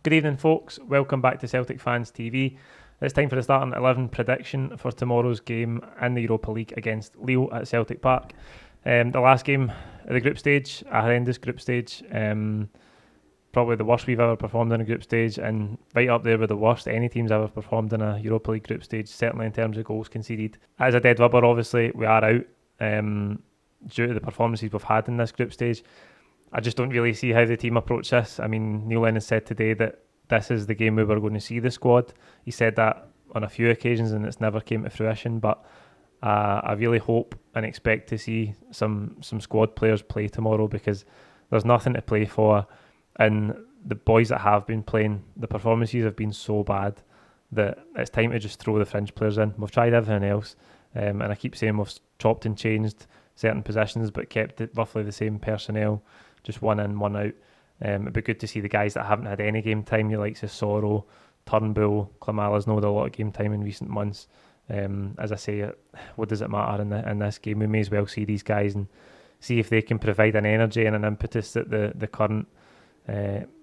Good evening, folks. Welcome back to Celtic Fans TV. It's time for the starting 11 prediction for tomorrow's game in the Europa League against Lille at Celtic Park. The last game of the group stage, a horrendous group stage. Probably the worst we've ever performed in a group stage, and right up there with the worst any team's ever performed in a Europa League group stage, certainly in terms of goals conceded. As a dead rubber, obviously, we are out due to the performances we've had in this group stage. I just don't really see how the team approach this. I mean, Neil Lennon said today that this is the game we were going to see the squad. He said that on a few occasions and it's never came to fruition, but I really hope and expect to see some squad players play tomorrow, because there's nothing to play for, and the boys that have been playing, the performances have been so bad that it's time to just throw the fringe players in. We've tried everything else, and I keep saying we've chopped and changed certain positions but kept it roughly the same personnel, just one in, one out. It'd be good to see the guys that haven't had any game time, the likes of Sorrow, Turnbull, Klimala's not had a lot of game time in recent months. As I say, what does it matter in this game? We may as well see these guys and see if they can provide an energy and an impetus that the current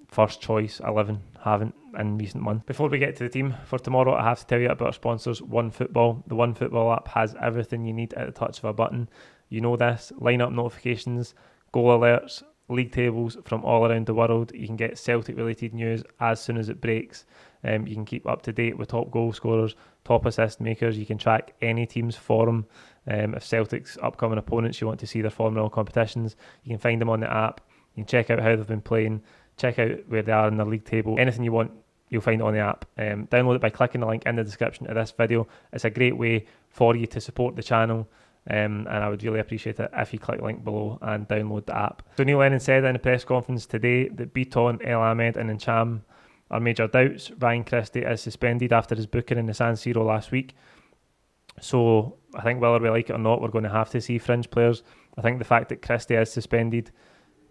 first choice 11 haven't in recent months. Before we get to the team for tomorrow, I have to tell you about our sponsors, OneFootball. The OneFootball app has everything you need at the touch of a button. You know this: lineup notifications, goal alerts, league tables from all around the world. You can get Celtic related news as soon as it breaks. You can keep up to date with top goal scorers, top assist makers. You can track any team's form. If Celtic's upcoming opponents, you want to see their form in all competitions, you can find them on the app. You can check out how they've been playing, check out where they are in the league table. Anything you want, you'll find it on the app. Download it by clicking the link in the description of this video. It's a great way for you to support the channel. And I would really appreciate it if you click the link below and download the app. So Neil Lennon said in a press conference today that Beaton, El Ahmed and Ncham are major doubts. Ryan Christie is suspended after his booking in the San Siro last week. So I think whether we like it or not, we're going to have to see fringe players. I think the fact that Christie is suspended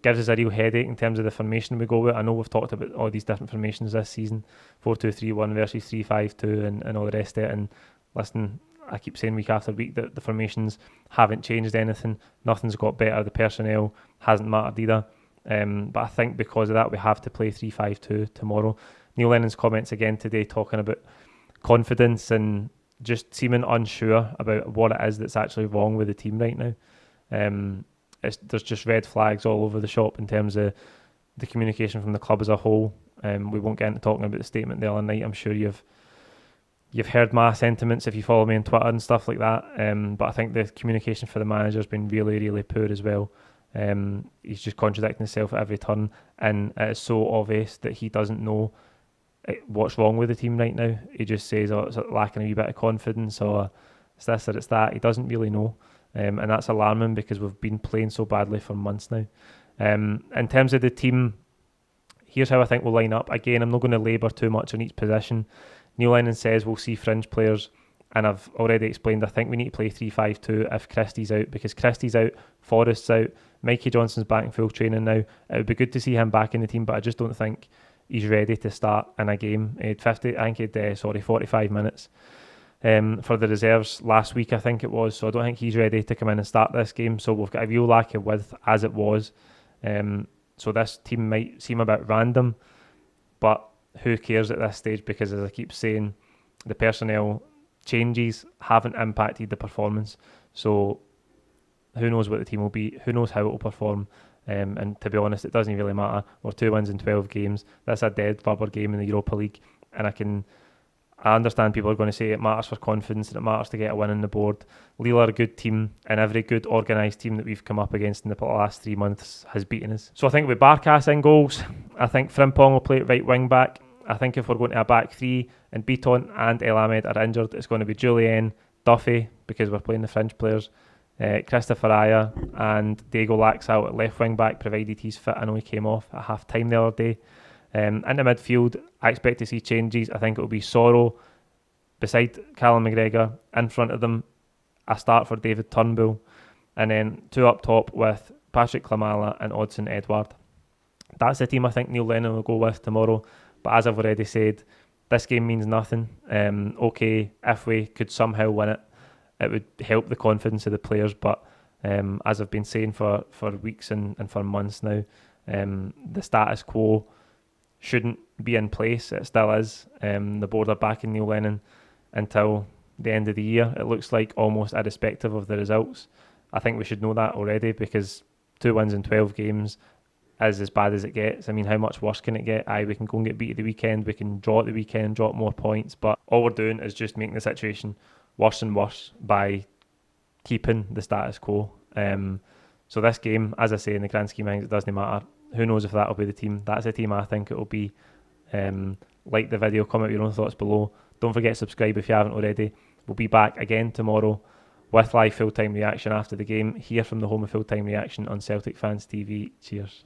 gives us a real headache in terms of the formation we go with. I know we've talked about all these different formations this season, 4-2-3-1 versus 3-5-2 and all the rest of it. And listen, I keep saying week after week that the formations haven't changed anything. Nothing's got better. The personnel hasn't mattered either. But I think because of that, we have to play 3-5-2 tomorrow. Neil Lennon's comments again today talking about confidence and just seeming unsure about what it is that's actually wrong with the team right now. There's just red flags all over the shop in terms of the communication from the club as a whole. We won't get into talking about the statement the other night. I'm sure you've heard my sentiments if you follow me on Twitter and stuff like that. But I think the communication for the manager's been really, really poor as well. He's just contradicting himself at every turn, and it is so obvious that he doesn't know what's wrong with the team right now. He just says, it's lacking a wee bit of confidence, or it's this or it's that. He doesn't really know. And that's alarming because we've been playing so badly for months now. In terms of the team, here's how I think we'll line up. Again, I'm not going to labour too much on each position. Neil Lennon says we'll see fringe players, and I've already explained I think we need to play 3-5-2 if Christie's out, because Christie's out, Forrest's out, Mikey Johnson's back in full training now. It would be good to see him back in the team, but I just don't think he's ready to start in a game. He had 45 minutes for the reserves last week, I think it was, so I don't think he's ready to come in and start this game. So we've got a real lack of width as it was. So this team might seem a bit random, but who cares at this stage, because as I keep saying, the personnel changes haven't impacted the performance. So who knows what the team will be, who knows how it will perform. And to be honest, it doesn't really matter. We're 2 wins in 12 games. That's a dead rubber game in the Europa League, and I understand people are going to say it matters for confidence and it matters to get a win on the board. Lille are a good team, and every good organised team that we've come up against in the last 3 months has beaten us. So I think with Barkas in goals, I think Frimpong will play at right wing back. I think if we're going to a back three and Beaton and El Ahmed are injured, it's going to be Julian, Duffy, because we're playing the fringe players, Christopher Aya and Diego Laxalt at left wing back, provided he's fit. I know he came off at half time the other day. In the midfield, I expect to see changes. I think it will be Sorrow beside Callum McGregor. In front of them, a start for David Turnbull, and then 2 up top with Patrick Klimala and Odsonne Edouard. That's the team I think Neil Lennon will go with tomorrow. But as I've already said, this game means nothing. Okay, if we could somehow win it, it would help the confidence of the players. But as I've been saying for weeks and for months now, the status quo shouldn't be in place. It still is. The board are backing Neil Lennon until the end of the year, it looks like, almost irrespective of the results. I think we should know that already, because 2 wins in 12 games is as bad as it gets. I mean, how much worse can it get? We can go and get beat at the weekend, we can draw at the weekend, drop more points, but all we're doing is just making the situation worse and worse by keeping the status quo. So this game, as I say, in the grand scheme of things, it doesn't matter. Who knows if that'll be the team? That's the team I think it will be. Like the video, comment your own thoughts below. Don't forget to subscribe if you haven't already. We'll be back again tomorrow with live full-time reaction after the game, here from the home of full-time reaction on Celtic Fans TV. Cheers.